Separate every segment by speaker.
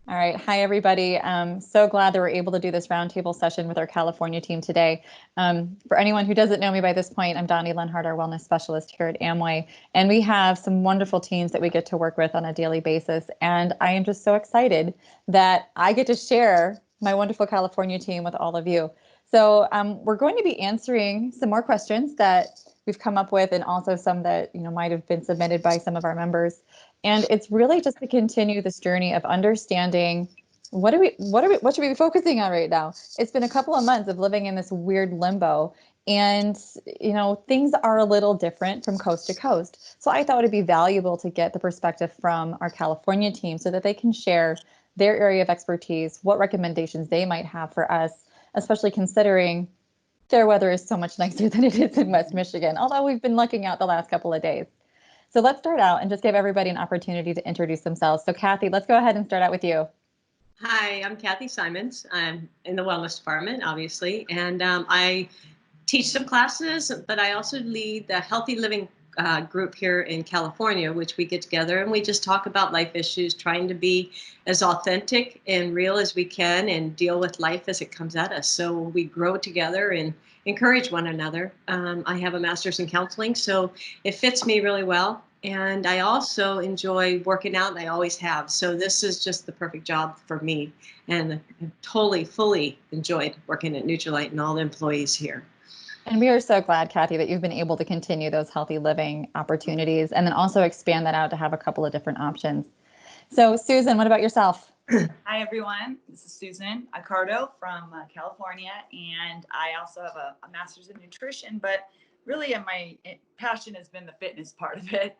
Speaker 1: All right. Hi, everybody. So glad that we're able to do this roundtable session with our California team today. For anyone who doesn't know me by this point, I'm Donnie Lenhart, our wellness specialist here at Amway. And we have some wonderful teams that we get to work with on a daily basis. And I am just so excited that I get to share my wonderful California team with all of you. So we're going to be answering some more questions that we've come up with, and also some that might have been submitted by some of our members. And it's really just to continue this journey of understanding what should we be focusing on right now? It's been a couple of months of living in this weird limbo, and things are a little different from coast to coast. So I thought it'd be valuable to get the perspective from our California team so that they can share their area of expertise, what recommendations they might have for us, especially considering their weather is so much nicer than it is in West Michigan, although we've been lucking out the last couple of days. So let's start out and just give everybody an opportunity to introduce themselves. So Kathy, let's go ahead and start out with you.
Speaker 2: Hi, I'm Kathy Simons. I'm in the wellness department, obviously, and I teach some classes, but I also lead the Healthy Living group here in California, which we get together and we just talk about life issues, trying to be as authentic and real as we can and deal with life as it comes at us. So we grow together and encourage one another. I have a master's in counseling, so it fits me really well. And I also enjoy working out, and I always have. So this is just the perfect job for me. And I totally, fully enjoyed working at Nutrilite and all the employees here.
Speaker 1: And we are so glad, Kathy, that you've been able to continue those healthy living opportunities and then also expand that out to have a couple of different options. So Susan, what about yourself?
Speaker 3: Hi, everyone. This is Susan Accardo from California, and I also have a master's in nutrition, but really my passion has been the fitness part of it.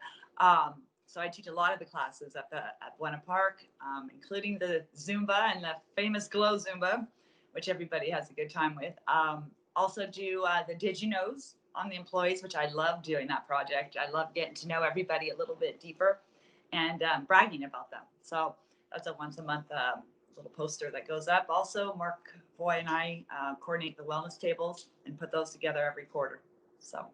Speaker 3: So I teach a lot of the classes at Buena Park, including the Zumba and the famous Glow Zumba, which everybody has a good time with. Also do the Did You Knows on the employees, which I love doing that project. I love getting to know everybody a little bit deeper and bragging about them. So that's a once a month little poster that goes up. Also, Mark Foy and I coordinate the wellness tables and put those together every quarter. So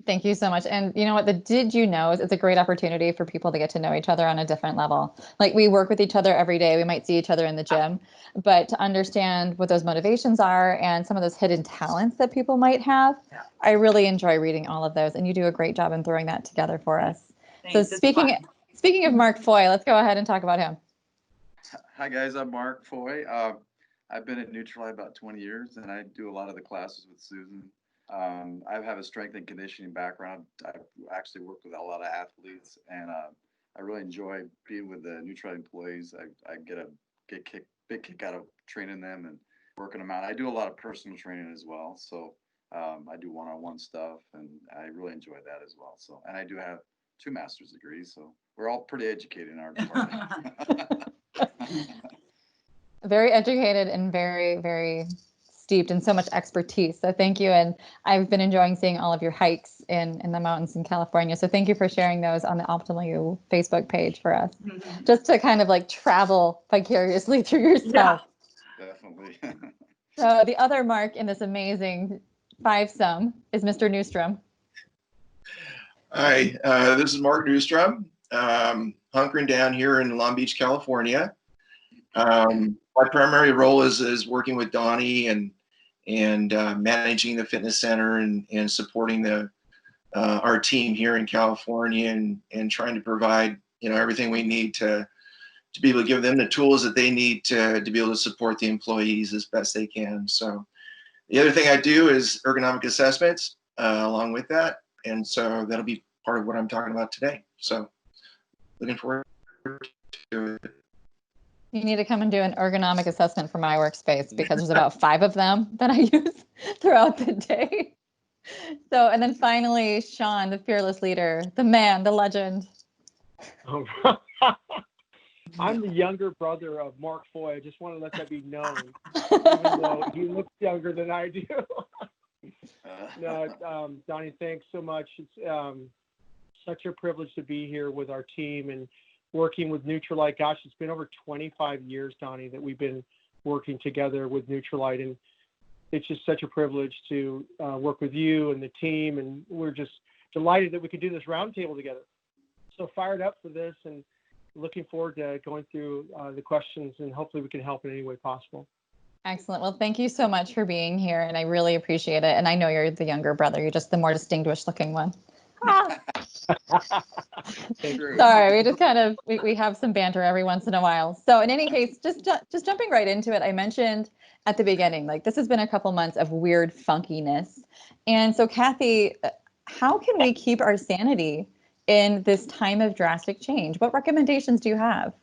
Speaker 1: thank you so much. And you know what? The Did You Knows, it's a great opportunity for people to get to know each other on a different level. Like we work with each other every day. We might see each other in the gym, but to understand what those motivations are and some of those hidden talents that people might have, I really enjoy reading all of those. And you do a great job in throwing that together for us.
Speaker 3: Thanks.
Speaker 1: So speaking of Mark Foy, let's go ahead and talk about him.
Speaker 4: Hi guys, I'm Mark Foy. I've been at Nutrilite about 20 years, and I do a lot of the classes with Susan. I have a strength and conditioning background. I've actually worked with a lot of athletes, and I really enjoy being with the Nutrilite employees. I get a big kick out of training them and working them out. I do a lot of personal training as well, so I do one-on-one stuff, and I really enjoy that as well. So, and I do have 2 master's degrees, so we're all pretty educated in our department.
Speaker 1: Very educated and very, very steeped in so much expertise. So thank you. And I've been enjoying seeing all of your hikes in the mountains in California. So thank you for sharing those on the Optimal You Facebook page for us, just to kind of like travel vicariously through yourself.
Speaker 4: Yeah, definitely.
Speaker 1: So the other Mark in this amazing fivesome is Mr. Newstrom.
Speaker 5: Hi, this is Mark Newstrom, hunkering down here in Long Beach, California. My primary role is working with Donnie and managing the fitness center and supporting our team here in California and trying to provide everything we need to be able to give them the tools that they need to be able to support the employees as best they can. So the other thing I do is ergonomic assessments along with that. And so that'll be part of what I'm talking about today. So looking forward to it.
Speaker 1: You need to come and do an ergonomic assessment for my workspace because there's about 5 of them that I use throughout the day. So, and then finally, Sean, the fearless leader, the man, the legend.
Speaker 6: Oh, I'm the younger brother of Mark Foy. I just want to let that be known, even though he looks younger than I do. No, Donnie, thanks so much. It's such a privilege to be here with our team and working with Nutrilite. Gosh, it's been over 25 years, Donnie, that we've been working together with Nutrilite, and it's just such a privilege to work with you and the team, and we're just delighted that we could do this roundtable together. So fired up for this, and looking forward to going through the questions, and hopefully we can help in any way possible.
Speaker 1: Excellent. Well, thank you so much for being here, and I really appreciate it. And I know you're the younger brother. You're just the more distinguished looking one. Ah.
Speaker 4: True.
Speaker 1: Sorry, we just kind of we have some banter every once in a while. So in any case, just jumping right into it, I mentioned at the beginning, like this has been a couple months of weird funkiness. And so Kathy, how can we keep our sanity in this time of drastic change? What recommendations do you have?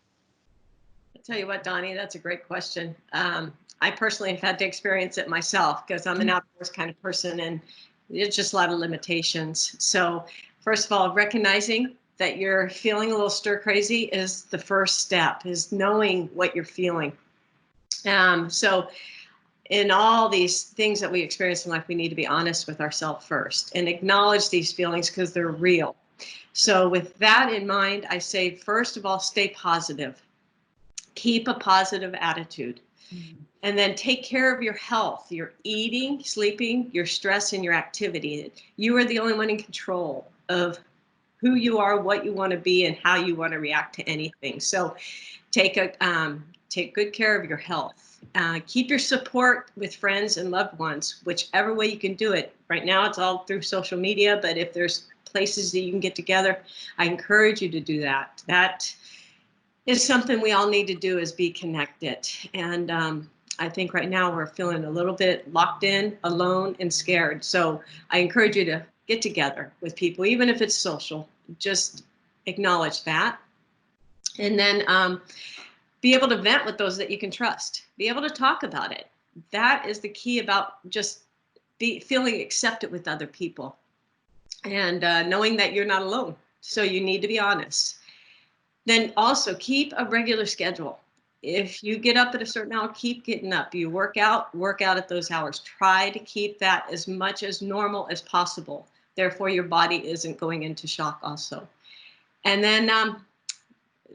Speaker 2: I'll tell you what, Donnie, that's a great question. I personally have had to experience it myself because I'm an outdoors kind of person, and there's just a lot of limitations. So first of all, recognizing that you're feeling a little stir crazy is the first step, is knowing what you're feeling. So in all these things that we experience in life, we need to be honest with ourselves first and acknowledge these feelings because they're real. So with that in mind, I say, first of all, stay positive. Keep a positive attitude. And then take care of your health, your eating, sleeping, your stress, and your activity. You are the only one in control of who you are, what you want to be, and how you want to react to anything. So take good care of your health. Keep your support with friends and loved ones, whichever way you can do it. Right now, it's all through social media, but if there's places that you can get together, I encourage you to do that. That is something we all need to do, is be connected. And I think right now we're feeling a little bit locked in, alone, and scared. So I encourage you to get together with people, even if it's social. Just acknowledge that. And then be able to vent with those that you can trust. Be able to talk about it. That is the key about just feeling accepted with other people. And knowing that you're not alone. So you need to be honest. Then also keep a regular schedule. If you get up at a certain hour, keep getting up. You work out at those hours. Try to keep that as much as normal as possible. Therefore, your body isn't going into shock also. And then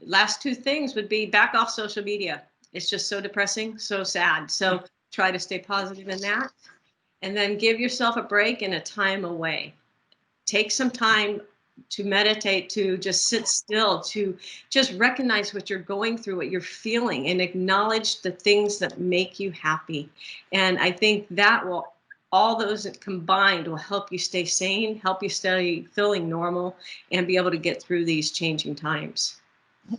Speaker 2: last two things would be back off social media. It's just so depressing, so sad. So try to stay positive in that. And then give yourself a break and a time away. Take some time to meditate, to just sit still, to just recognize what you're going through, what you're feeling, and acknowledge the things that make you happy. And I think that will, all those combined will help you stay sane, help you stay feeling normal, and be able to get through these changing times.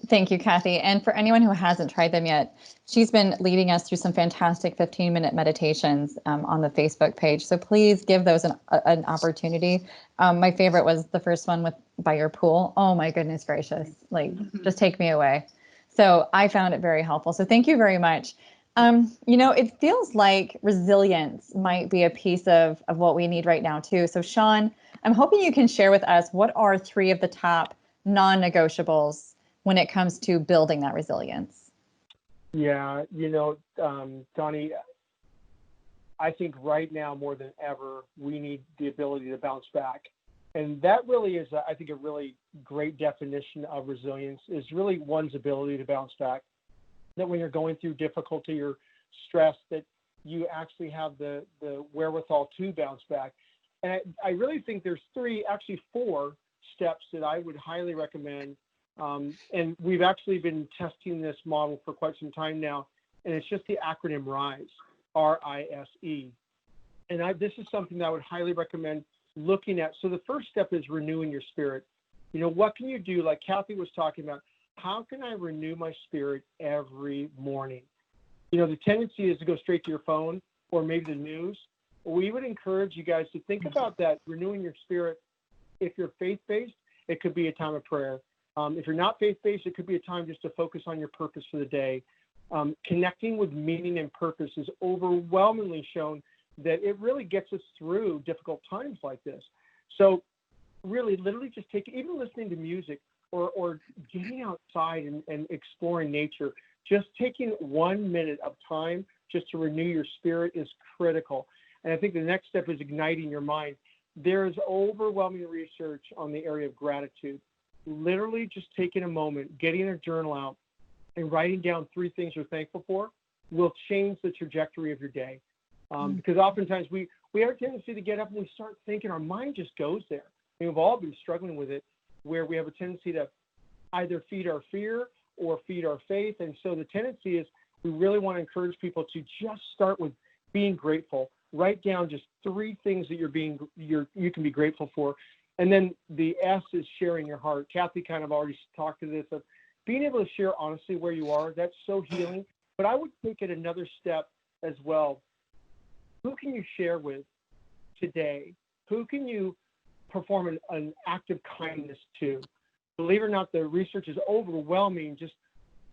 Speaker 1: Thank you, Kathy. And for anyone who hasn't tried them yet, she's been leading us through some fantastic 15-minute meditations on the Facebook page. So please give those an opportunity. My favorite was the first one by your pool. Oh my goodness gracious. Like, just take me away. So I found it very helpful. So thank you very much. It feels like resilience might be a piece of what we need right now too. So Sean, I'm hoping you can share with us, what are 3 of the top non-negotiables when it comes to building that resilience?
Speaker 6: Yeah, Donnie, I think right now more than ever, we need the ability to bounce back. And that really is, I think, a really great definition of resilience, is really one's ability to bounce back. That when you're going through difficulty or stress, that you actually have the wherewithal to bounce back. And I really think there's 4 steps that I would highly recommend. And we've actually been testing this model for quite some time now, and it's just the acronym RISE, R-I-S-E. And this is something that I would highly recommend looking at. So the first step is renewing your spirit. What can you do? Like Kathy was talking about, how can I renew my spirit every morning? The tendency is to go straight to your phone or maybe the news. We would encourage you guys to think about that, renewing your spirit. If you're faith-based, it could be a time of prayer. If you're not faith-based, it could be a time just to focus on your purpose for the day. Connecting with meaning and purpose is overwhelmingly shown that it really gets us through difficult times like this. So really, literally just even listening to music or getting outside and exploring nature, just taking 1 minute of time just to renew your spirit is critical. And I think the next step is igniting your mind. There's overwhelming research on the area of gratitude. Literally just taking a moment, getting a journal out, and writing down 3 things you're thankful for will change the trajectory of your day. Because oftentimes we have a tendency to get up and we start thinking, our mind just goes there. And we've all been struggling with it, where we have a tendency to either feed our fear or feed our faith. And so the tendency is we really want to encourage people to just start with being grateful. Write down just 3 things that you can be grateful for. And then the S is sharing your heart. Kathy kind of already talked to this of being able to share honestly where you are. That's so healing. But I would take it another step as well. Who can you share with today? Who can you perform an act of kindness to? Believe it or not, the research is overwhelming. Just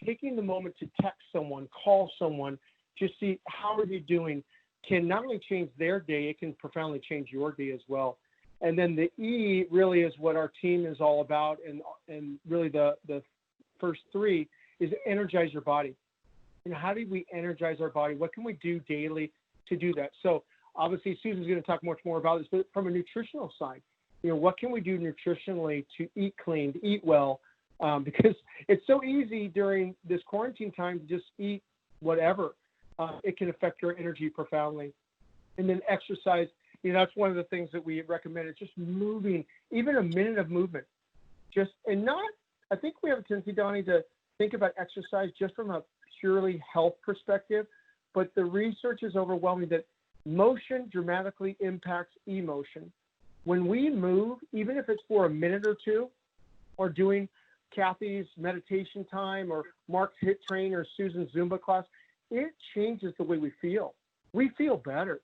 Speaker 6: taking the moment to text someone, call someone, just see how are you doing can not only change their day, it can profoundly change your day as well. And then the E really is what our team is all about. And really the first 3 is energize your body. And how do we energize our body? What can we do daily to do that? So obviously Susan's going to talk much more about this, but from a nutritional side, what can we do nutritionally to eat clean, to eat well? Because it's so easy during this quarantine time to just eat whatever. It can affect your energy profoundly. And then exercise, that's one of the things that we recommend. It's just moving, even a minute of movement. I think we have a tendency, Donnie, to think about exercise just from a purely health perspective, but the research is overwhelming that motion dramatically impacts emotion. When we move, even if it's for a minute or 2, or doing Kathy's meditation time or Mark's HIIT train or Susan's Zumba class, it changes the way we feel. We feel better.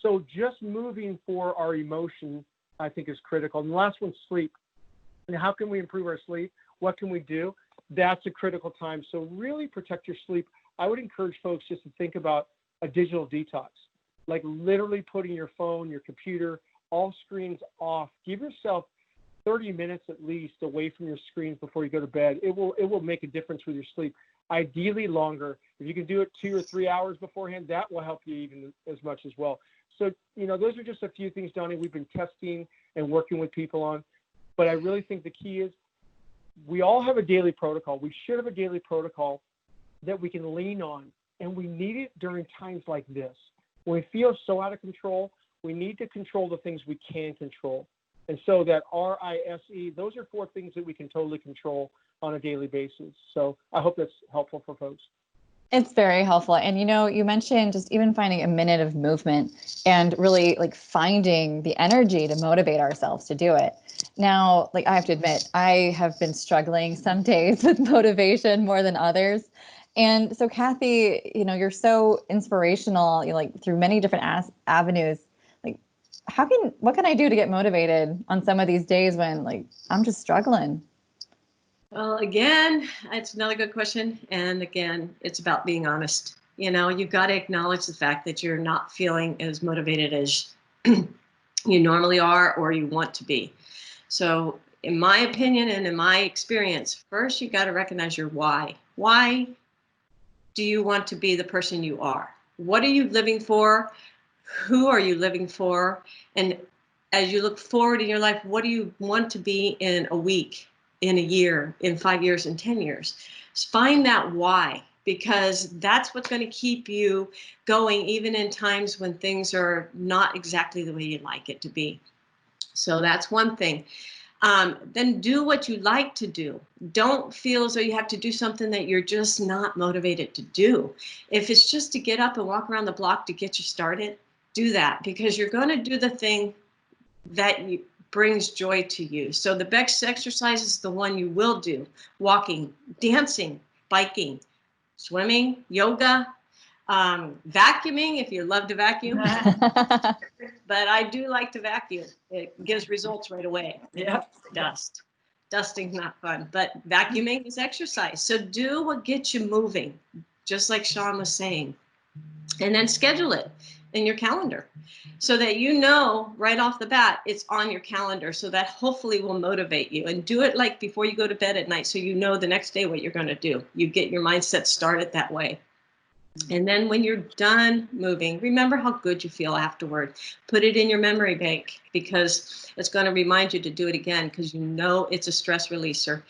Speaker 6: So just moving for our emotion, I think, is critical. And the last one, sleep. And how can we improve our sleep? What can we do? That's a critical time. So really protect your sleep. I would encourage folks just to think about a digital detox, like literally putting your phone, your computer, all screens off. Give yourself 30 minutes at least away from your screens before you go to bed. It will make a difference with your sleep. Ideally longer. If you can do it 2 or 3 hours beforehand, that will help you even as much as well. So, those are just a few things, Donnie, we've been testing and working with people on. But I really think the key is we all have a daily protocol. We should have a daily protocol that we can lean on. And we need it during times like this. When we feel so out of control, we need to control the things we can control. And so that RISE, those are 4 things that we can totally control on a daily basis. So I hope that's helpful for folks.
Speaker 1: It's very helpful. And you mentioned just even finding a minute of movement and really like finding the energy to motivate ourselves to do it. Now, like I have to admit, I have been struggling some days with motivation more than others. And so Kathy, you're so inspirational, through many different avenues. Like what can I do to get motivated on some of these days when I'm just struggling?
Speaker 2: Well, again, it's another good question. And again, it's about being honest. You've got to acknowledge the fact that you're not feeling as motivated as you normally are or you want to be. So in my opinion and in my experience, first, you got to recognize your why. Why do you want to be the person you are? What are you living for? Who are you living for? And as you look forward in your life, what do you want to be in a week, in a year, in 5 years, in 10 years? Find that why, because that's what's going to keep you going even in times when things are not exactly the way you'd like it to be. So that's one thing. Then do what you like to do. Don't feel as though you have to do something that you're just not motivated to do. If it's just to get up and walk around the block to get you started, do that, because you're going to do the thing that brings joy to you. So the best exercise is the one you will do: walking, dancing, biking, swimming, yoga, vacuuming if you love to vacuum. But I do like to vacuum. It gives results right away.
Speaker 3: Yeah.
Speaker 2: Dust. Dusting's not fun, but vacuuming is exercise. So do what gets you moving, just like Sean was saying. And then schedule it in your calendar so that right off the bat it's on your calendar, so that hopefully will motivate you. And do it like before you go to bed at night, so the next day what you're going to do. You get your mindset started that way. And then when you're done moving, remember how good you feel afterward. Put it in your memory bank, because it's going to remind you to do it again, because it's a stress releaser.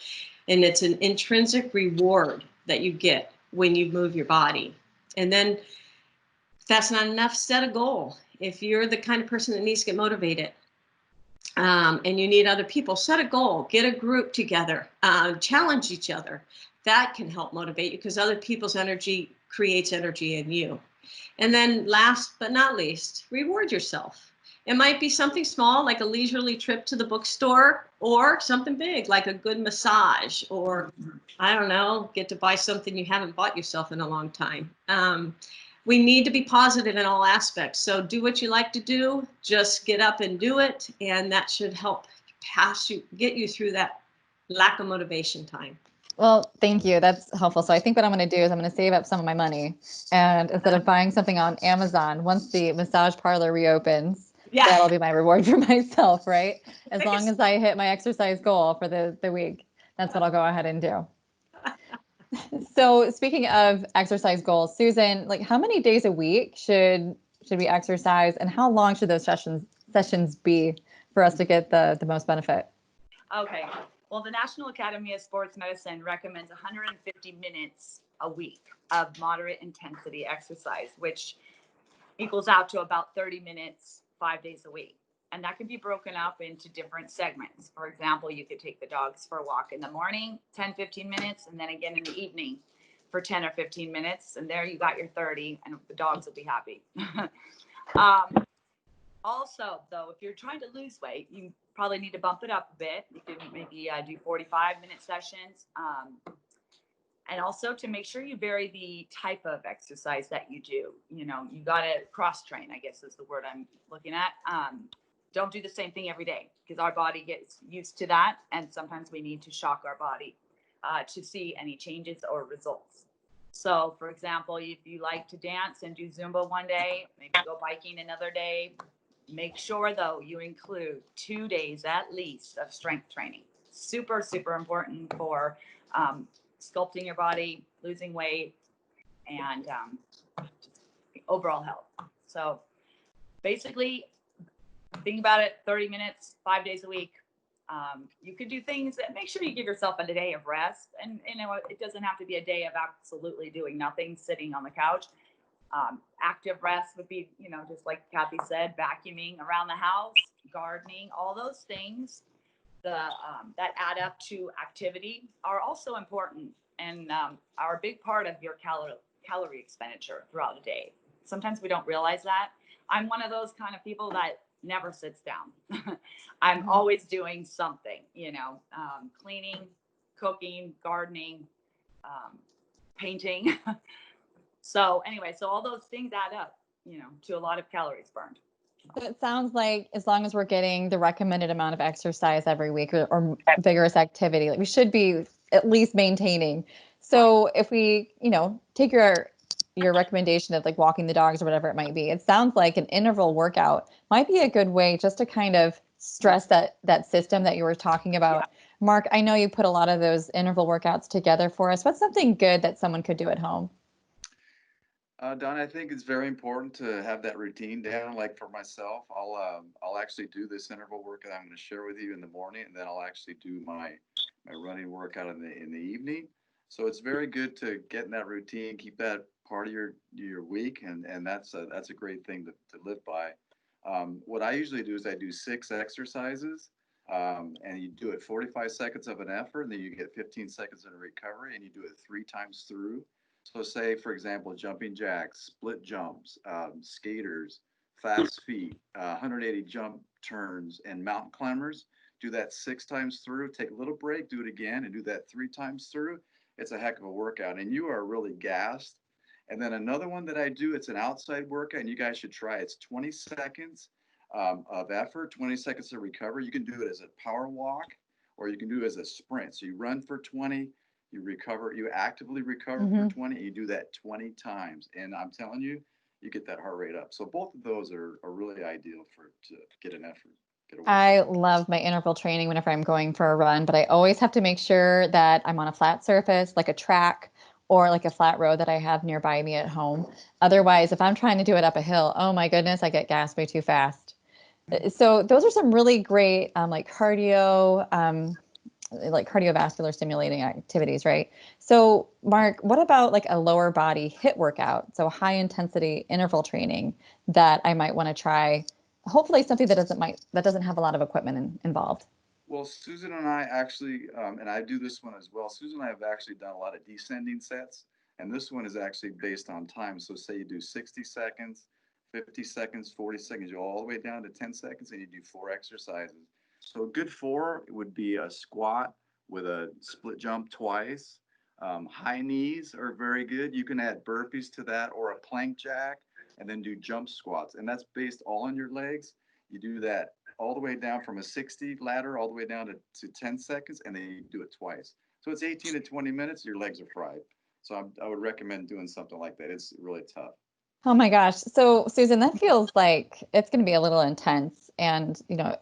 Speaker 2: And it's an intrinsic reward that you get when you move your body. And then if that's not enough, set a goal. If you're the kind of person that needs to get motivated, and you need other people, set a goal, get a group together, challenge each other. That can help motivate you because other people's energy creates energy in you. And then last but not least, reward yourself. It might be something small like a leisurely trip to the bookstore, or something big like a good massage, or I don't know, get to buy something you haven't bought yourself in a long time. We need to be positive in all aspects. So do what you like to do, just get up and do it. And that should help get you through that lack of motivation time.
Speaker 1: Well, thank you. That's helpful. So I think what I'm going to do is I'm going to save up some of my money, and instead of buying something on Amazon, once the massage parlor reopens,
Speaker 2: Yeah.
Speaker 1: that'll be my reward for myself, right? As long as I hit my exercise goal for the week, that's what I'll go ahead and do. So speaking of exercise goals, Susan, like how many days a week should we exercise, and how long should those sessions be for us to get the most benefit?
Speaker 3: Okay. Well, the National Academy of Sports Medicine recommends 150 minutes a week of moderate intensity exercise, which equals out to about 30 minutes, 5 days a week. And that can be broken up into different segments. For example, you could take the dogs for a walk in the morning, 10, 15 minutes, and then again in the evening for 10 or 15 minutes. And there you got your 30, and the dogs will be happy. Also, though, if you're trying to lose weight, you probably need to bump it up a bit. You could maybe do 45-minute sessions. And also to make sure you vary the type of exercise that you do. You know, you got to cross train, I guess is the word I'm looking at. Don't do the same thing every day because our body gets used to that. And sometimes we need to shock our body to see any changes or results. So, for example, if you like to dance and do Zumba one day, maybe go biking another day. Make sure, though, you include 2 days at least of strength training. Super, super important for sculpting your body, losing weight, and overall health. So basically, think about it, 30 minutes, 5 days a week. You could do things that make sure you give yourself a day of rest. And, you know, it doesn't have to be a day of absolutely doing nothing, sitting on the couch. Active rest would be, you know, just like Kathy said, vacuuming around the house, gardening, all those things that add up to activity are also important and are a big part of your calorie expenditure throughout the day. Sometimes we don't realize that. I'm one of those kind of people that never sits down. I'm always doing something, you know, cleaning, cooking, gardening, painting. So anyway, so all those things add up, you know, to a lot of calories burned.
Speaker 1: So it sounds like as long as we're getting the recommended amount of exercise every week or vigorous activity, like we should be at least maintaining. So if we, you know, take your recommendation of like walking the dogs or whatever it might be, it sounds like an interval workout might be a good way just to kind of stress that system that you were talking about. Yeah. Mark, I know you put a lot of those interval workouts together for us. What's something good that someone could do at home?
Speaker 4: Don, I think it's very important to have that routine down. Like for myself, I'll actually do this interval workout I'm going to share with you in the morning, and then I'll actually do my running workout in the evening. So it's very good to get in that routine, keep that part of your week, and that's a great thing to live by. What I usually do is I do 6 exercises, and you do it 45 seconds of an effort, and then you get 15 seconds in recovery, and you do it 3 times through. So say, for example, jumping jacks, split jumps, skaters, fast feet, 180 jump turns, and mountain climbers. Do that 6 times through, take a little break, do it again, and do that 3 times through. It's a heck of a workout, and you are really gassed. And then another one that I do, it's an outside workout, and you guys should try it. It's 20 seconds of effort, 20 seconds of recovery. You can do it as a power walk, or you can do it as a sprint. So you run for 20, you recover, you actively recover for 20, and you do that 20 times. And I'm telling you, you get that heart rate up. So both of those are really ideal to get an effort.
Speaker 1: I love my interval training whenever I'm going for a run, but I always have to make sure that I'm on a flat surface, like a track or like a flat road that I have nearby me at home. Otherwise, if I'm trying to do it up a hill, oh my goodness, I get gassed way too fast. So those are some really great like cardiovascular stimulating activities, right? So Mark, what about like a lower body HIIT workout? So high intensity interval training that I might want to try hopefully something that doesn't have a lot of equipment involved.
Speaker 4: Well, Susan and I actually, and I do this one as well. Susan and I have actually done a lot of descending sets, and this one is actually based on time. So say you do 60 seconds, 50 seconds, 40 seconds, you go all the way down to 10 seconds, and you do 4 exercises. So a good 4 would be a squat with a split jump twice. High knees are very good. You can add burpees to that or a plank jack, and then do jump squats. And that's based all on your legs. You do that all the way down from a 60 ladder all the way down to 10 seconds, and then you do it twice. So it's 18 to 20 minutes, your legs are fried. So I would recommend doing something like that. It's really tough.
Speaker 1: Oh my gosh. So Susan, that feels like it's going to be a little intense, and,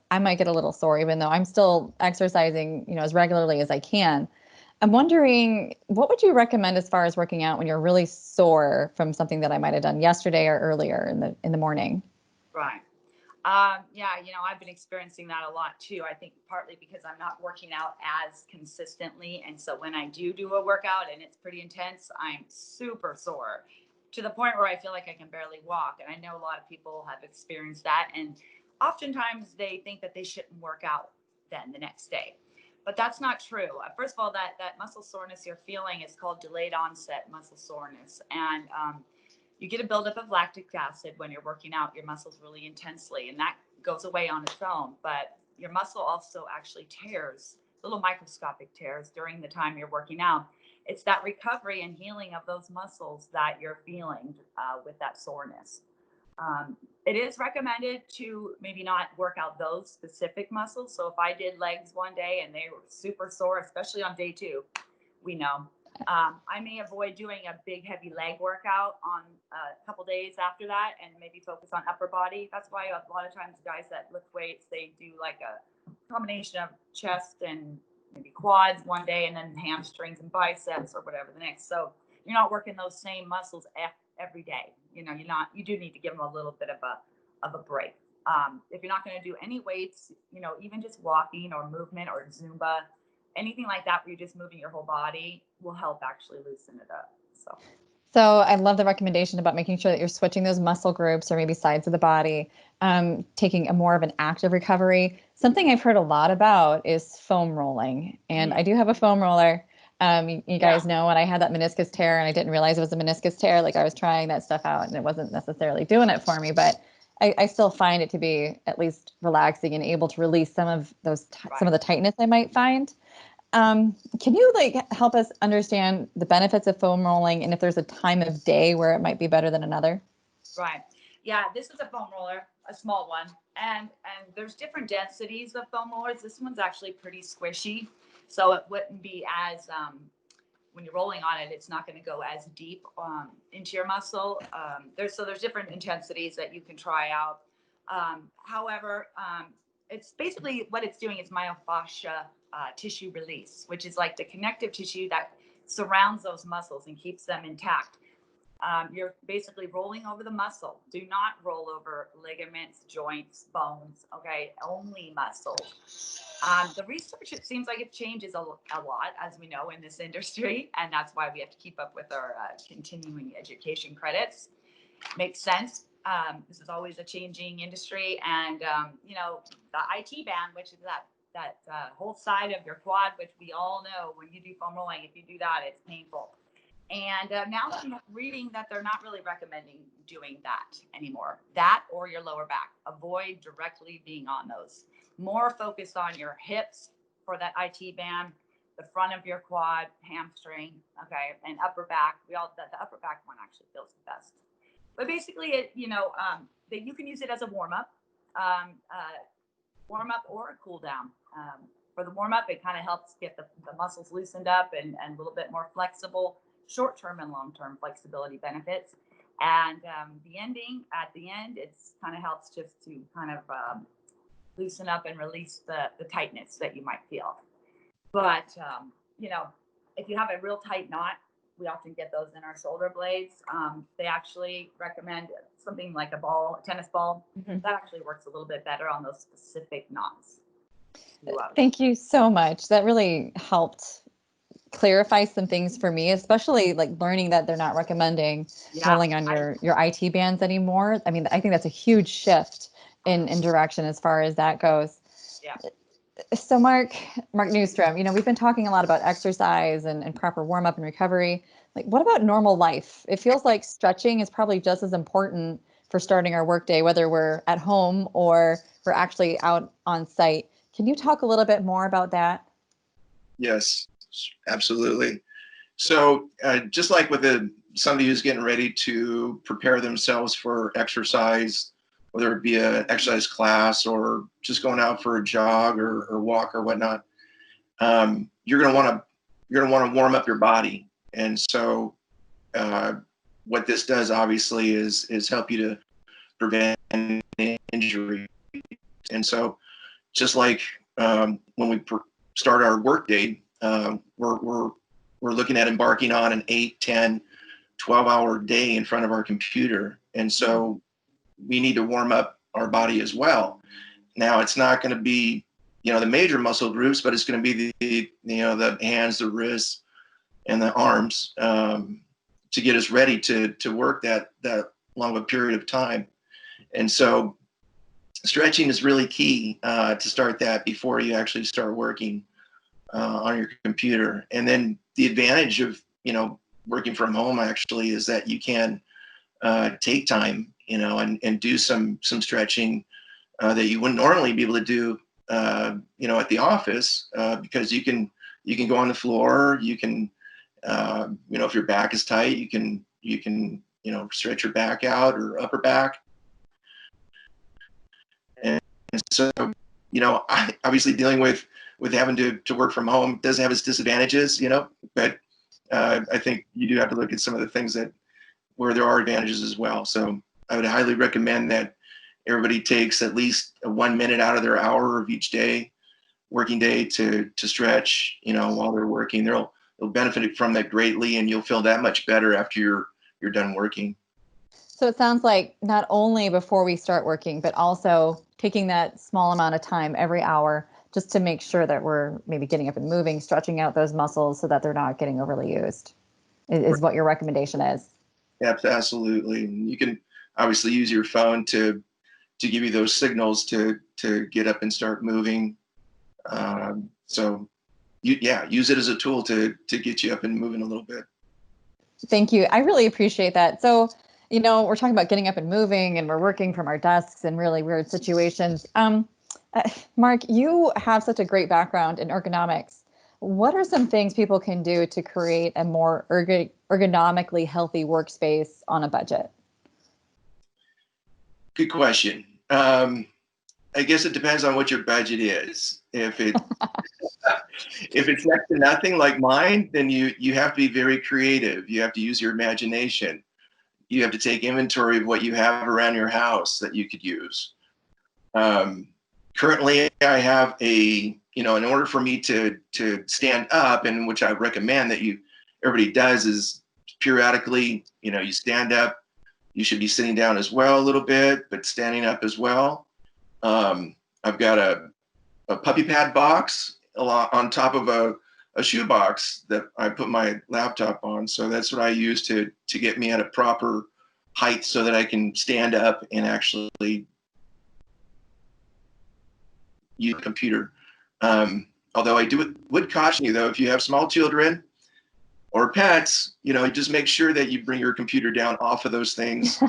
Speaker 1: I might get a little sore even though I'm still exercising, as regularly as I can. I'm wondering, what would you recommend as far as working out when you're really sore from something that I might have done yesterday or earlier in the morning?
Speaker 3: Right. Yeah, I've been experiencing that a lot too. I think partly because I'm not working out as consistently. And so when I do a workout and it's pretty intense, I'm super sore to the point where I feel like I can barely walk. And I know a lot of people have experienced that. And oftentimes they think that they shouldn't work out then the next day. But that's not true. First of all, that muscle soreness you're feeling is called delayed onset muscle soreness. And you get a buildup of lactic acid when you're working out your muscles really intensely, and that goes away on its own. But your muscle also actually tears, little microscopic tears during the time you're working out. It's that recovery and healing of those muscles that you're feeling with that soreness. It is recommended to maybe not work out those specific muscles. So if I did legs one day and they were super sore, especially on day 2, we know I may avoid doing a big heavy leg workout on a couple days after that and maybe focus on upper body. That's why a lot of times guys that lift weights, they do like a combination of chest and maybe quads one day and then hamstrings and biceps or whatever the next. So you're not working those same muscles every day. You do need to give them a little bit of a break. If you're not going to do any weights, even just walking or movement or Zumba, anything like that where you're just moving your whole body will help actually loosen it up.
Speaker 1: So I love the recommendation about making sure that you're switching those muscle groups or maybe sides of the body, taking a more of an active recovery. Something I've heard a lot about is foam rolling, and I do have a foam roller. You guys know when I had that meniscus tear and I didn't realize it was a meniscus tear, like I was trying that stuff out and it wasn't necessarily doing it for me, but I still find it to be at least relaxing and able to release some of those, some of the tightness I might find. Can you help us understand the benefits of foam rolling and if there's a time of day where it might be better than another?
Speaker 3: Right. Yeah, this is a foam roller, a small one. And there's different densities of foam rollers. This one's actually pretty squishy. So it wouldn't be as, when you're rolling on it, it's not going to go as deep into your muscle. There's different intensities that you can try out. However, it's basically what it's doing is myofascia tissue release, which is like the connective tissue that surrounds those muscles and keeps them intact. You're basically rolling over the muscle. Do not roll over ligaments, joints, bones, okay? Only muscles. The research, it seems like it changes a lot, as we know, in this industry, and that's why we have to keep up with our continuing education credits. Makes sense. This is always a changing industry, and the IT band, which is that whole side of your quad, which we all know when you do foam rolling, if you do that, it's painful. And now I'm reading that they're not really recommending doing that anymore. That or your lower back. Avoid directly being on those. More focused on your hips for that IT band, the front of your quad, hamstring, okay, and upper back. The upper back one actually feels the best. But basically, that you can use it as a warm up or a cool down. For the warm up, it kind of helps get the muscles loosened up and a little bit more flexible. Short-term and long-term flexibility benefits. And at the end, it's kind of helps just to kind of loosen up and release the tightness that you might feel. But, if you have a real tight knot, we often get those in our shoulder blades. They actually recommend something like a tennis ball. Mm-hmm. That actually works a little bit better on those specific knots.
Speaker 1: Thank you so much. That really helped clarify some things for me, especially learning that they're not recommending rolling on your IT bands anymore. I mean, I think that's a huge shift in direction as far as that goes.
Speaker 3: Yeah.
Speaker 1: So Mark Newstrom, we've been talking a lot about exercise and proper warm up and recovery. Like, what about normal life? It feels like stretching is probably just as important for starting our workday, whether we're at home or we're actually out on site. Can you talk a little bit more about that?
Speaker 5: Yes, absolutely. So just like with somebody who's getting ready to prepare themselves for exercise, whether it be an exercise class or just going out for a jog or walk or whatnot, you're going to want to warm up your body. And so what this does obviously is help you to prevent injury. And so just like when we start our work day, we're looking at embarking on an 8, 10, 12-hour day in front of our computer. And so we need to warm up our body as well. Now, it's not going to be, the major muscle groups, but it's going to be the hands, the wrists, and the arms to get us ready to work that long of a period of time. And so stretching is really key to start that before you actually start working on your computer. And then the advantage of, working from home actually is that you can take time, and do some stretching that you wouldn't normally be able to do, at the office because you can go on the floor, you can, if your back is tight, you can stretch your back out or upper back. And so, obviously dealing with having to work from home does have its disadvantages, but I think you do have to look at some of the things where there are advantages as well. So I would highly recommend that everybody takes at least 1 minute out of their hour of each working day to stretch, while they're working. They'll benefit from that greatly, and you'll feel that much better after you're done working.
Speaker 1: So it sounds like not only before we start working, but also taking that small amount of time every hour just to make sure that we're maybe getting up and moving, stretching out those muscles so that they're not getting overly used, is what your recommendation is.
Speaker 5: Absolutely. You can obviously use your phone to give you those signals to get up and start moving. So use it as a tool to get you up and moving a little bit.
Speaker 1: Thank you. I really appreciate that. So, we're talking about getting up and moving, and we're working from our desks in really weird situations. Mark, you have such a great background in ergonomics. What are some things people can do to create a more ergonomically healthy workspace on a budget?
Speaker 5: Good question. I guess it depends on what your budget is. If it's next to nothing like mine, then you have to be very creative. You have to use your imagination. You have to take inventory of what you have around your house that you could use. Currently, I have in order for me to stand up, and which I recommend that everybody does, is periodically, you stand up. You should be sitting down as well a little bit, but standing up as well. I've got a puppy pad box on top of a shoe box that I put my laptop on. So that's what I use to get me at a proper height so that I can stand up and actually use a computer. Although I would caution you, though, if you have small children or pets, just make sure that you bring your computer down off of those things.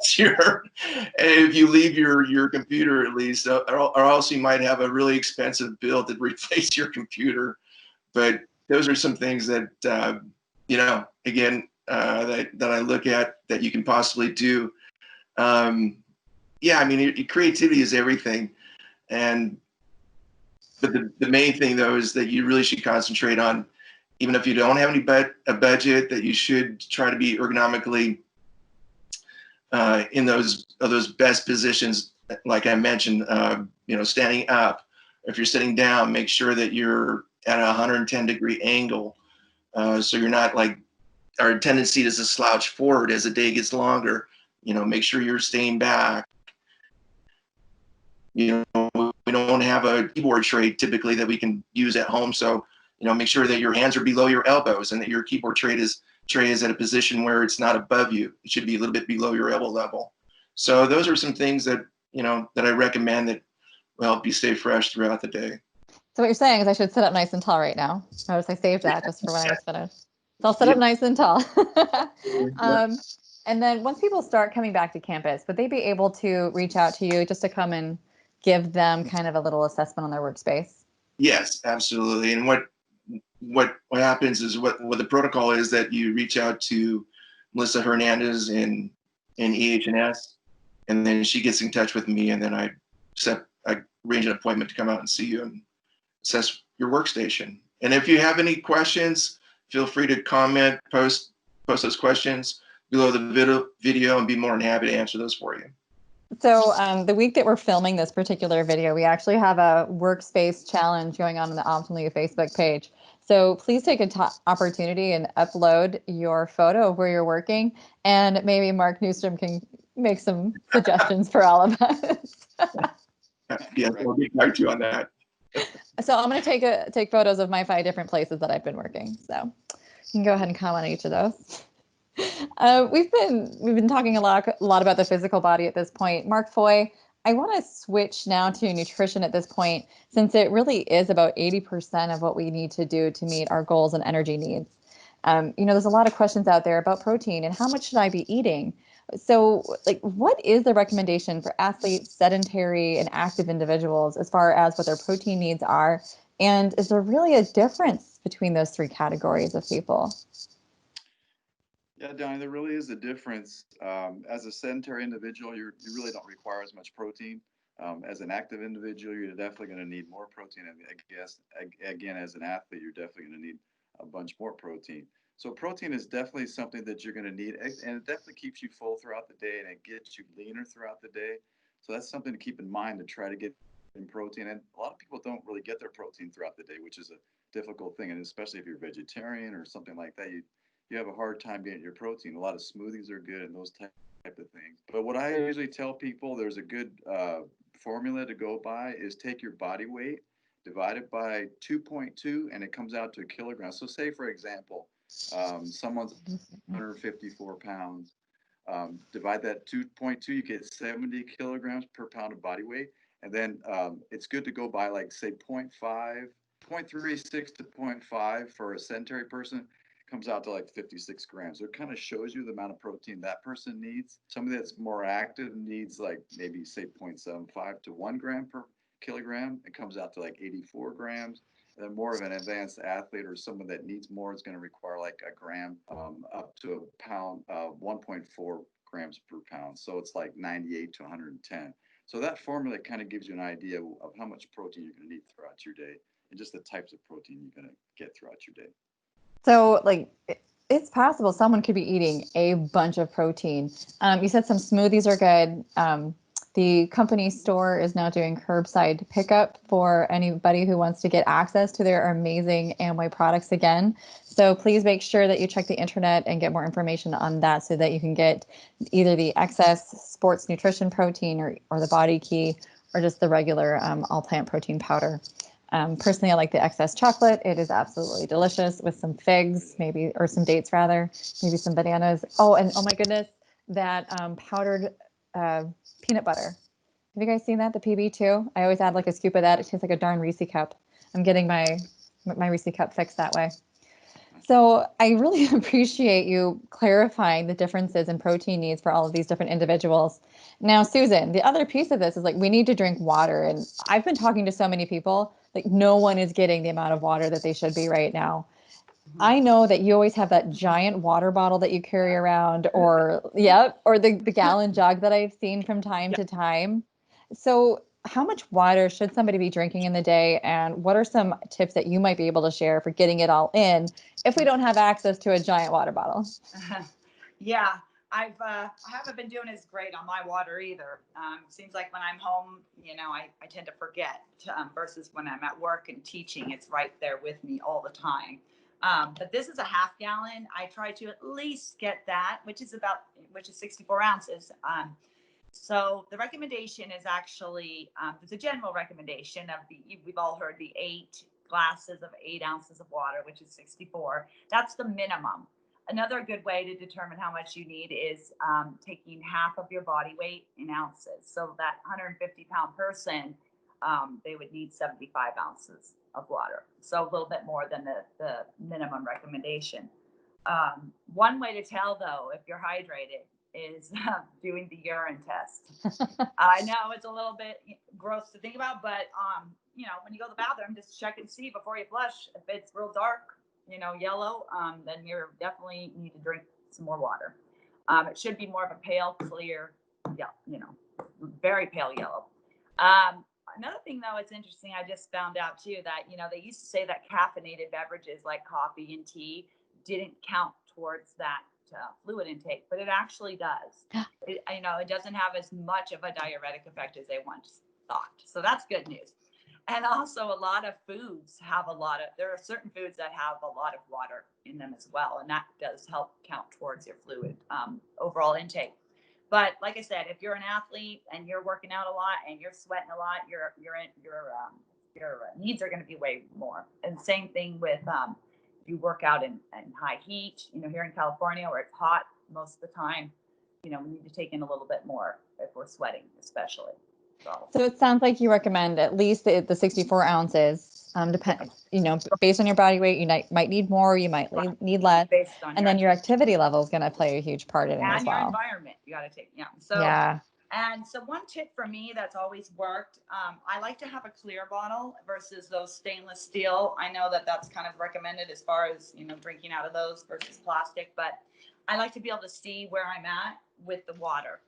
Speaker 5: Sure. And if you leave your computer, at least, or else you might have a really expensive bill to replace your computer. But those are some things that, again, that I look at that you can possibly do. Creativity is everything. But the main thing, though, is that you really should concentrate on, even if you don't have a budget, that you should try to be ergonomically in those best positions, like I mentioned. Standing up. If you're sitting down, make sure that you're at a 110-degree angle, so you're not like our tendency is to slouch forward as the day gets longer. Make sure you're staying back. We don't have a keyboard tray typically that we can use at home, so make sure that your hands are below your elbows and that your keyboard tray is at a position where it's not above you. It should be a little bit below your elbow level. So those are some things that that I recommend that will help you stay fresh throughout the day.
Speaker 1: So what you're saying is I should sit up nice and tall right now. Notice I saved that just for when I was finished. So I'll sit up nice and tall. um, and then once people start coming back to campus, would they be able to reach out to you just to come and give them kind of a little assessment on their workspace?
Speaker 5: Yes, absolutely. And what happens is what the protocol is that you reach out to Melissa Hernandez in EH&S, and then she gets in touch with me, and then I arrange an appointment to come out and see you and assess your workstation. And if you have any questions, feel free to comment, post those questions below the video and be more than happy to answer those for you.
Speaker 1: So the week that we're filming this particular video, we actually have a workspace challenge going on the Optimally You Facebook page. So please take an opportunity and upload your photo of where you're working, and maybe Mark Newstrom can make some suggestions for all of us.
Speaker 5: Yes, I'll get back to you on that.
Speaker 1: So I'm going to take photos of my 5 different places that I've been working. So you can go ahead and comment on each of those. We've been talking a lot about the physical body at this point. Mark Foy, I want to switch now to nutrition at this point, since it really is about 80% of what we need to do to meet our goals and energy needs. There's a lot of questions out there about protein and how much should I be eating? So, what is the recommendation for athletes, sedentary, and active individuals as far as what their protein needs are? And is there really a difference between those 3 categories of people?
Speaker 4: Yeah, Donnie, there really is a difference. As a sedentary individual, you really don't require as much protein. As an active individual, you're definitely going to need more protein. And I guess, again, as an athlete, you're definitely going to need a bunch more protein. So protein is definitely something that you're going to need, and it definitely keeps you full throughout the day, and it gets you leaner throughout the day. So that's something to keep in mind, to try to get in protein. And a lot of people don't really get their protein throughout the day, which is a difficult thing. And especially if you're vegetarian or something like that, you have a hard time getting your protein. A lot of smoothies are good and those type of things. But what I usually tell people, there's a good formula to go by, is take your body weight, divide it by 2.2, and it comes out to a kilogram. So say, for example, someone's 154 pounds. Divide that 2.2, you get 70 kilograms per pound of body weight. And then it's good to go by, like, say 0.36 to 0.5 for a sedentary person. Comes out to like 56 grams. So it kind of shows you the amount of protein that person needs. Somebody that's more active needs, like, maybe say 0.75 to 1 gram per kilogram. It comes out to like 84 grams. And then more of an advanced athlete or someone that needs more is going to require like a gram up to a pound, 1.4 grams per pound. So it's like 98 to 110. So that formula kind of gives you an idea of how much protein you're going to need throughout your day, and just the types of protein you're going to get throughout your day.
Speaker 1: So, it's possible someone could be eating a bunch of protein. You said some smoothies are good. The company store is now doing curbside pickup for anybody who wants to get access to their amazing Amway products again. So please make sure that you check the internet and get more information on that, so that you can get either the excess sports nutrition protein or the body key, or just the regular all plant protein powder. Personally, I like the excess chocolate. It is absolutely delicious with some figs, maybe, or some dates rather, maybe some bananas. Oh, and oh my goodness, that powdered peanut butter. Have you guys seen that? The PB2? I always add like a scoop of that. It tastes like a darn Reese cup. I'm getting my Reese cup fixed that way. So I really appreciate you clarifying the differences in protein needs for all of these different individuals. Now, Susan, the other piece of this is, like, we need to drink water. And I've been talking to so many people, like, no one is getting the amount of water that they should be right now. I know that you always have that giant water bottle that you carry around, or the gallon jug that I've seen from time to time. So how much water should somebody be drinking in the day, and what are some tips that you might be able to share for getting it all in if we don't have access to a giant water bottle?
Speaker 3: Yeah, I haven't been doing as great on my water either. Seems like when I'm home, I tend to forget, versus when I'm at work and teaching, it's right there with me all the time. But this is a half gallon. I try to at least get that, which is 64 ounces. So the recommendation is actually, there's a general recommendation of we've all heard the 8 glasses of 8 ounces of water, which is 64. That's the minimum. another good way to determine how much you need is taking half of your body weight in ounces. So that 150-pound person, they would need 75 ounces of water. So a little bit more than the minimum recommendation. One way to tell, though, if you're hydrated is doing the urine test. I know it's a little bit gross to think about, but when you go to the bathroom, just check and see before you flush. If it's real dark, yellow, then you're definitely need to drink some more water. It should be more of a pale, clear, very pale yellow. Another thing, though, it's interesting. I just found out too that they used to say that caffeinated beverages like coffee and tea didn't count towards that fluid intake, but it actually does. It doesn't have as much of a diuretic effect as they once thought. So that's good news. And also a lot of foods have there are certain foods that have a lot of water in them as well. And that does help count towards your fluid overall intake. But like I said, if you're an athlete and you're working out a lot and you're sweating a lot, your needs are going to be way more. And same thing with you work out in high heat, here in California where it's hot most of the time, we need to take in a little bit more if we're sweating, especially.
Speaker 1: So it sounds like you recommend at least the 64 ounces, based on your body weight, you might need more, you might need less. And then your activity level is going to play a huge part in it as well.
Speaker 3: And your environment, you got to take, So,
Speaker 1: yeah.
Speaker 3: And so one tip for me that's always worked, I like to have a clear bottle versus those stainless steel. I know that that's kind of recommended as far as, drinking out of those versus plastic, but I like to be able to see where I'm at with the water,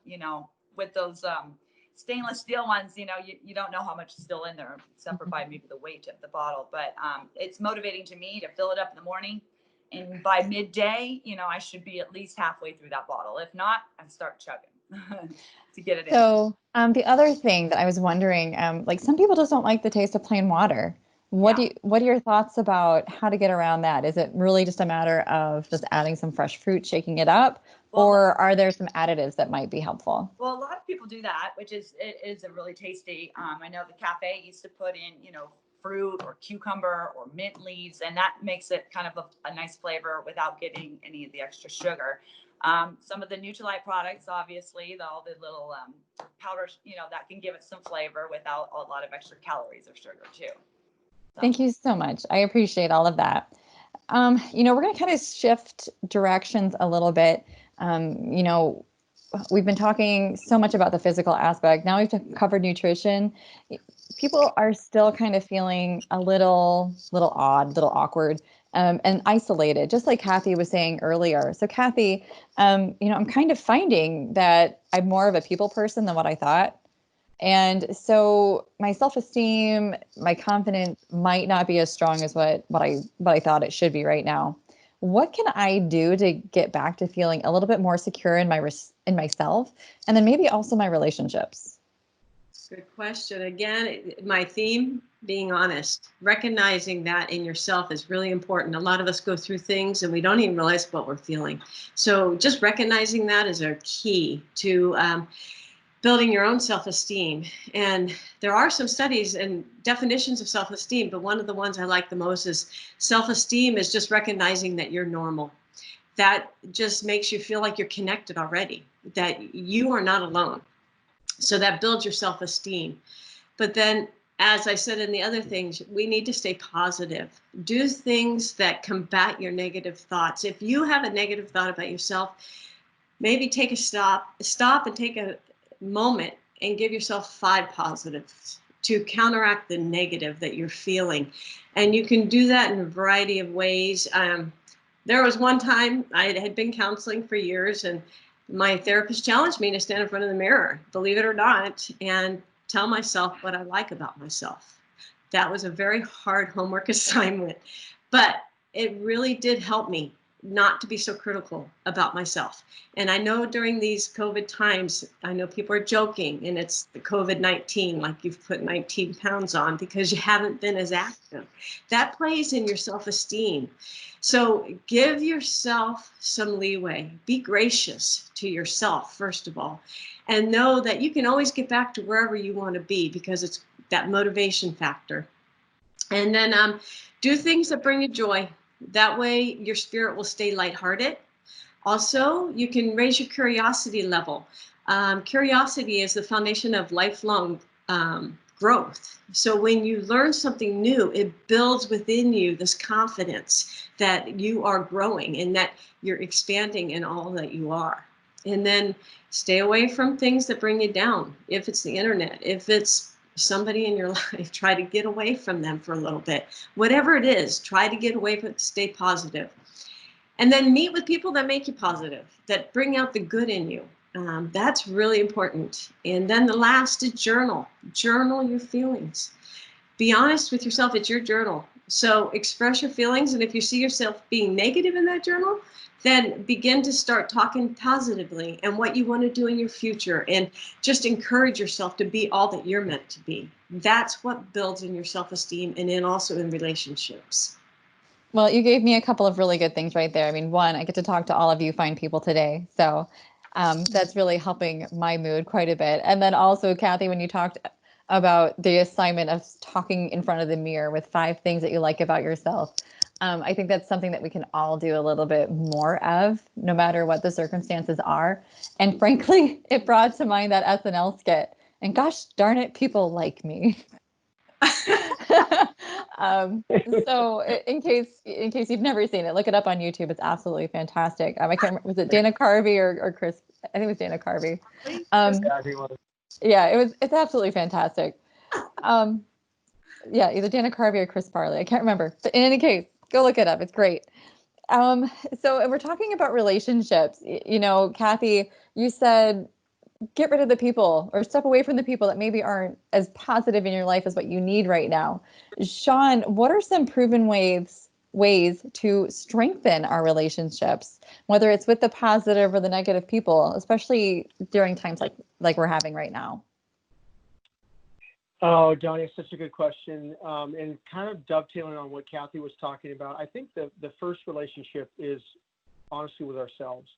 Speaker 3: with those stainless steel ones, you don't know how much is still in there, except for by maybe the weight of the bottle. But it's motivating to me to fill it up in the morning. And by midday, I should be at least halfway through that bottle. If not, I start chugging to get it in.
Speaker 1: So the other thing that I was wondering, like some people just don't like the taste of plain water. What are your thoughts about how to get around that? Is it really just a matter of just adding some fresh fruit, shaking it up? Or are there some additives that might be helpful?
Speaker 3: Well, a lot of people do that, which is a really tasty. I know the cafe used to put in, fruit or cucumber or mint leaves, and that makes it kind of a nice flavor without getting any of the extra sugar. Some of the Nutrilite products, obviously, all the little powders, that can give it some flavor without a lot of extra calories of sugar too. So.
Speaker 1: Thank you so much. I appreciate all of that. We're going to kind of shift directions a little bit. We've been talking so much about the physical aspect. Now we've covered nutrition. People are still kind of feeling a little odd, little awkward, and isolated, just like Kathy was saying earlier. So Kathy, I'm kind of finding that I'm more of a people person than what I thought. And so my self-esteem, my confidence might not be as strong as what I thought it should be right now. What can I do to get back to feeling a little bit more secure in myself, and then maybe also my relationships?
Speaker 2: Good question. Again, my theme, being honest, recognizing that in yourself is really important. A lot of us go through things and we don't even realize what we're feeling. So just recognizing that is our key to building your own self-esteem. And there are some studies and definitions of self-esteem, but one of the ones I like the most is self-esteem is just recognizing that you're normal. That just makes you feel like you're connected already, that you are not alone. So that builds your self-esteem. But then, as I said in the other things, we need to stay positive. Do things that combat your negative thoughts. If you have a negative thought about yourself, maybe take a stop and take a moment and give yourself 5 positives to counteract the negative that you're feeling. And you can do that in a variety of ways. There was one time I had been counseling for years, and my therapist challenged me to stand in front of the mirror, believe it or not, and tell myself what I like about myself. That was a very hard homework assignment, but it really did help me not to be so critical about myself. And I know during these COVID times, I know people are joking, and it's the COVID-19, like you've put 19 pounds on because you haven't been as active. That plays in your self-esteem. So give yourself some leeway. Be gracious to yourself, first of all, and know that you can always get back to wherever you want to be because it's that motivation factor. And then do things that bring you joy. That way your spirit will stay lighthearted Also, you can raise your curiosity level. Curiosity is the foundation of lifelong growth. So when you learn something new, it builds within you this confidence that you are growing and that you're expanding in all that you are. And then stay away from things that bring you down. If it's the internet, if it's somebody in your life, try to get away from them for a little bit. Whatever it is, try to get away from it, stay positive. And then meet with people that make you positive, that bring out the good in you. That's really important. And then the last is journal. Journal your feelings. Be honest with yourself. It's your journal. So express your feelings. And if you see yourself being negative in that journal, then begin to start talking positively and what you want to do in your future. And just encourage yourself to be all that you're meant to be. That's what builds in your self-esteem and then also in relationships.
Speaker 1: Well, you gave me a couple of really good things right there. I mean, one, I get to talk to all of you fine people today. So that's really helping my mood quite a bit. And then also, Kathy, when you talked about the assignment of talking in front of the mirror with 5 things that you like about yourself, I think that's something that we can all do a little bit more of, no matter what the circumstances are. And frankly, it brought to mind that SNL skit. And gosh darn it, people like me. So in case you've never seen it, look it up on YouTube. It's absolutely fantastic. I can't remember, was it Dana Carvey or Chris? I think it was Dana Carvey. Yeah, it's absolutely fantastic. Yeah, either Dana Carvey or Chris Farley. I can't remember. But in any case, go look it up. It's great. So we're talking about relationships. You know, Kathy, you said get rid of the people or step away from the people that maybe aren't as positive in your life as what you need right now. Sean, what are some proven ways to strengthen our relationships, whether it's with the positive or the negative people, especially during times like we're having right now?
Speaker 6: Oh, Donnie, it's such a good question. And kind of dovetailing on what Kathy was talking about, I think the first relationship is honestly with ourselves.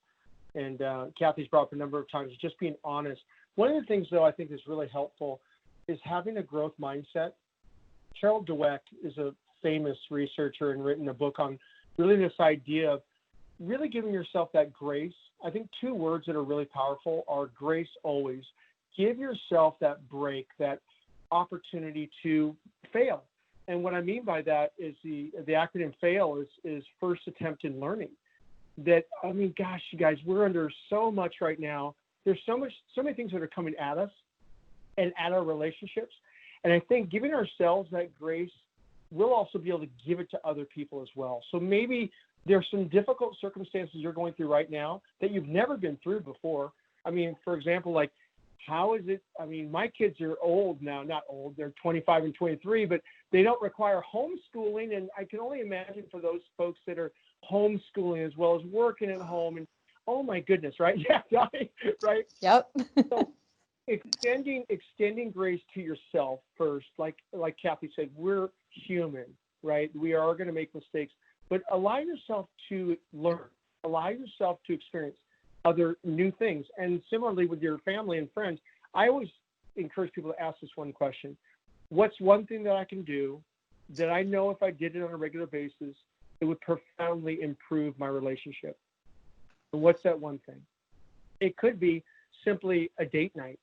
Speaker 6: And Kathy's brought up a number of times, just being honest. One of the things, though, I think is really helpful is having a growth mindset. Carol Dweck is a famous researcher and written a book on really this idea of really giving yourself that grace. I think 2 words that are really powerful are grace always. Give yourself that break, that opportunity to fail. And what I mean by that is the acronym FAIL is first attempt in learning. That, I mean, gosh, you guys, we're under so much right now. There's so many things that are coming at us and at our relationships. And I think giving ourselves that grace, we'll also be able to give it to other people as well. So maybe there's some difficult circumstances you're going through right now that you've never been through before. I mean, for example, like, how is it? I mean, my kids are old now, not old, they're 25 and 23, but they don't require homeschooling. And I can only imagine for those folks that are homeschooling as well as working at home. And oh my goodness, right? Yeah, right?
Speaker 1: Yep.
Speaker 6: So extending grace to yourself first, like Kathy said, we're human, right? We are going to make mistakes, but allow yourself to learn, allow yourself to experience other new things. And similarly with your family and friends, I always encourage people to ask this one question. What's one thing that I can do that I know if I did it on a regular basis, it would profoundly improve my relationship? And what's that one thing? It could be simply a date night.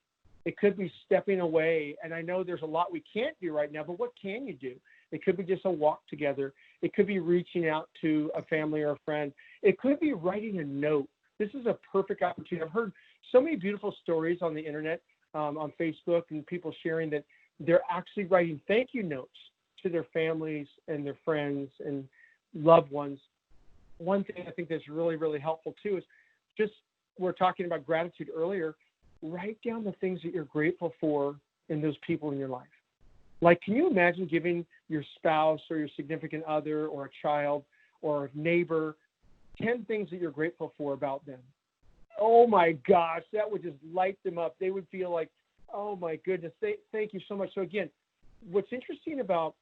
Speaker 6: It could be stepping away. And I know there's a lot we can't do right now, but what can you do? It could be just a walk together. It could be reaching out to a family or a friend. It could be writing a note. This is a perfect opportunity. I've heard so many beautiful stories on the internet, on Facebook, and people sharing that they're actually writing thank you notes to their families and their friends and loved ones. One thing I think that's really, really helpful too is just, we're talking about gratitude earlier, write down the things that you're grateful for in those people in your life. Like, can you imagine giving your spouse or your significant other or a child or a neighbor 10 things that you're grateful for about them? Oh my gosh, that would just light them up. They would feel like, oh my goodness, thank you so much. So again, what's interesting about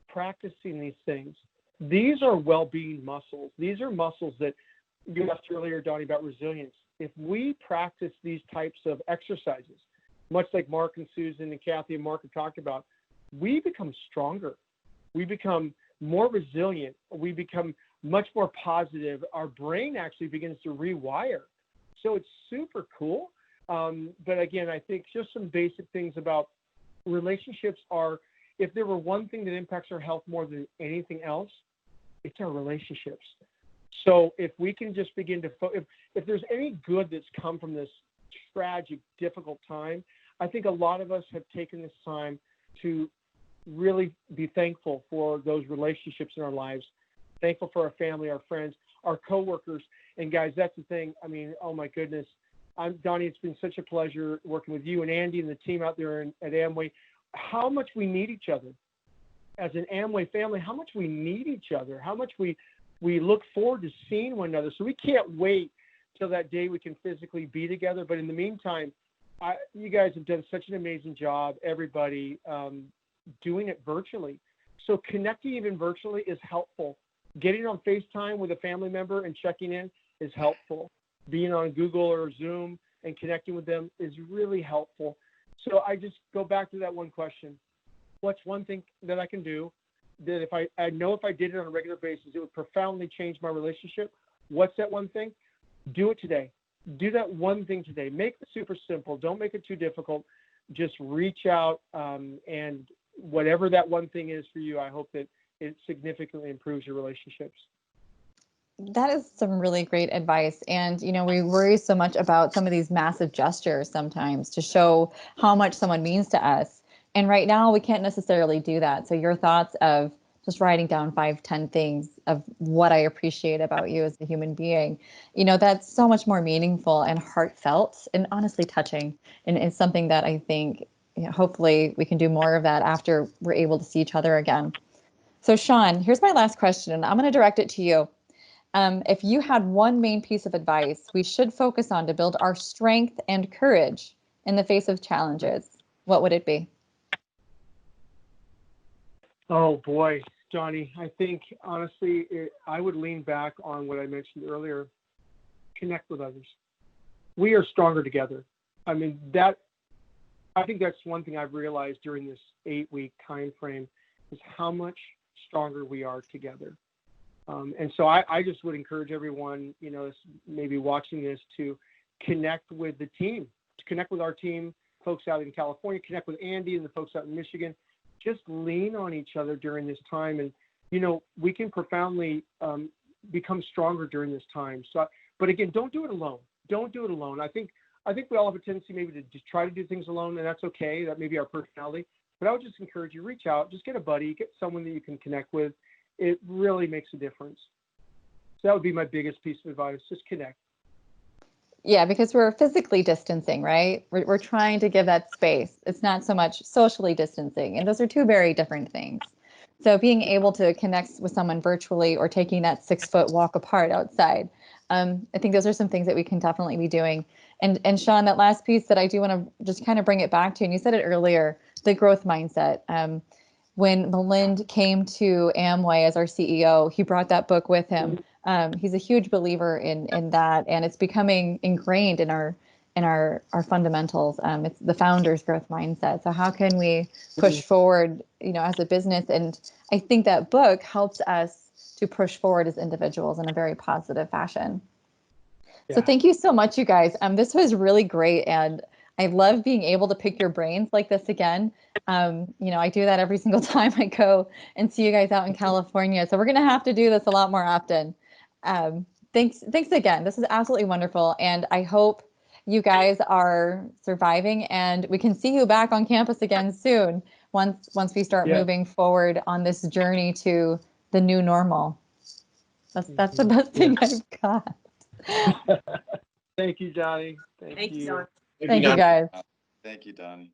Speaker 6: practicing these things, these are well-being muscles. These are muscles that you asked earlier, Donnie, about resilience. If we practice these types of exercises, much like Mark and Susan and Kathy and Mark have talked about, we become stronger. We become more resilient. We become much more positive. Our brain actually begins to rewire. So it's super cool. But again, I think just some basic things about relationships are, if there were one thing that impacts our health more than anything else, it's our relationships. So if we can just begin to, if there's any good that's come from this tragic, difficult time, I think a lot of us have taken this time to really be thankful for those relationships in our lives, thankful for our family, our friends, our coworkers. And guys, that's the thing. I mean, oh my goodness. Donnie, it's been such a pleasure working with you and Andy and the team out there at Amway. How much we need each other as an Amway family, how much we need each other, how much we look forward to seeing one another. So we can't wait till that day we can physically be together. But in the meantime, you guys have done such an amazing job, everybody, doing it virtually. So connecting even virtually is helpful. Getting on FaceTime with a family member and checking in is helpful. Being on Google or Zoom and connecting with them is really helpful. So I just go back to that one question. What's one thing that I can do that if I know if I did it on a regular basis, it would profoundly change my relationship? What's that one thing? Do it today. Do that one thing today. Make it super simple. Don't make it too difficult. Just reach out, and whatever that one thing is for you, I hope that it significantly improves your relationships.
Speaker 1: That is some really great advice. And, you know, we worry so much about some of these massive gestures sometimes to show how much someone means to us. And right now we can't necessarily do that. So your thoughts of just writing down 5-10 things of what I appreciate about you as a human being, you know, that's so much more meaningful and heartfelt and honestly touching. And it's something that I think, you know, hopefully we can do more of that after we're able to see each other again. So Sean, here's my last question, and I'm going to direct it to you. If you had one main piece of advice we should focus on to build our strength and courage in the face of challenges, what would it be?
Speaker 6: Oh boy, Johnny, I think honestly, I would lean back on what I mentioned earlier. Connect with others. We are stronger together. I mean, I think that's one thing I've realized during this 8-week time frame is how much stronger we are together. And so I just would encourage everyone, you know, maybe watching this, to connect with the team, to connect with our team, folks out in California, connect with Andy and the folks out in Michigan. Just lean on each other during this time. And, you know, we can profoundly become stronger during this time. So, but again, don't do it alone. Don't do it alone. I think we all have a tendency maybe to just try to do things alone, and that's okay. That may be our personality. But I would just encourage you, reach out, just get a buddy, get someone that you can connect with. It really makes a difference. So that would be my biggest piece of advice. Just connect.
Speaker 1: Yeah, because we're physically distancing, right? We're trying to give that space. It's not so much socially distancing. And those are two very different things. So being able to connect with someone virtually or taking that 6-foot walk apart outside, I think those are some things that we can definitely be doing. And Sean, that last piece that I do want to just kind of bring it back to, and you said it earlier, the growth mindset. When Milind came to Amway as our CEO, he brought that book with him. He's a huge believer in that, and it's becoming ingrained in our fundamentals. It's the founder's growth mindset. So how can we push forward, you know, as a business? And I think that book helps us to push forward as individuals in a very positive fashion. Yeah. So thank you so much, you guys. This was really great, and I love being able to pick your brains like this again. You know, I do that every single time I go and see you guys out in California. So we're going to have to do this a lot more often. Thanks again. This is absolutely wonderful. And I hope you guys are surviving and we can see you back on campus again soon once we start moving forward on this journey to the new normal. That's the best thing I've got.
Speaker 6: Thank you, Johnny.
Speaker 2: Thank you.
Speaker 1: Thank you, guys.
Speaker 4: Thank you, Donnie.